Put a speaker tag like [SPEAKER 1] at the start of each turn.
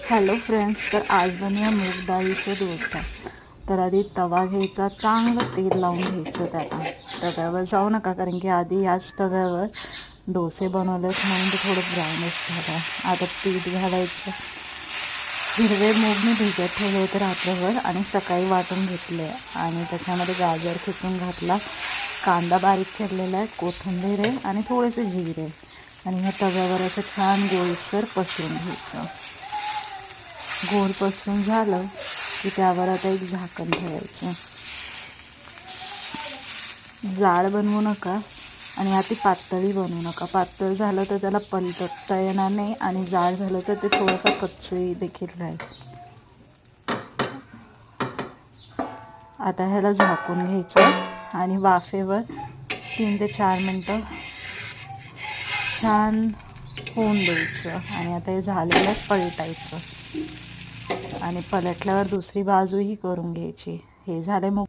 [SPEAKER 1] Hello friends, तर आज बनवूया मूग डाळीचा डोसा. तर आधी तवा घ्यायचा, चांगलं तेल लावून घ्यायचं. त्याला तव्यावर जाऊ नका, कारण की आधी याच तव्यावर डोसे बनवलेत म्हणून ते थोडं ब्राऊनच झालं. आता पीठ घालायचं. हिरवे मूग मी भिजत ठेवले होते रात्रभर आणि सकाळी वाटून घेतले आणि त्याच्यामध्ये गाजर खिसून घातला, कांदा बारीक चिरलेला आहे, कोथिंबीर आहे आणि थोडेसे जिरे आणि ह्या तव्यावर असं छान गोळसर पसरून घ्यायचं. गोल पसरून झालं की त्यावर आता एक झाकण ठेवायचं. जाड बनवू नका आणि अति पातळी बनवू नका. पातळ झालं तर त्याला पलटता येणार नाही आणि जाड झालं तर ते थोडंफार कच्चे देखील राहील. आता ह्याला झाकून घ्यायचं आणि वाफेवर 3 ते 4 मिनटं छान होऊन द्यायचं. आणि आता हे झालेलं पलटायचं आणि पलटल्यावर दुसरी बाजूही करून घ्यायची. हे झाले मूग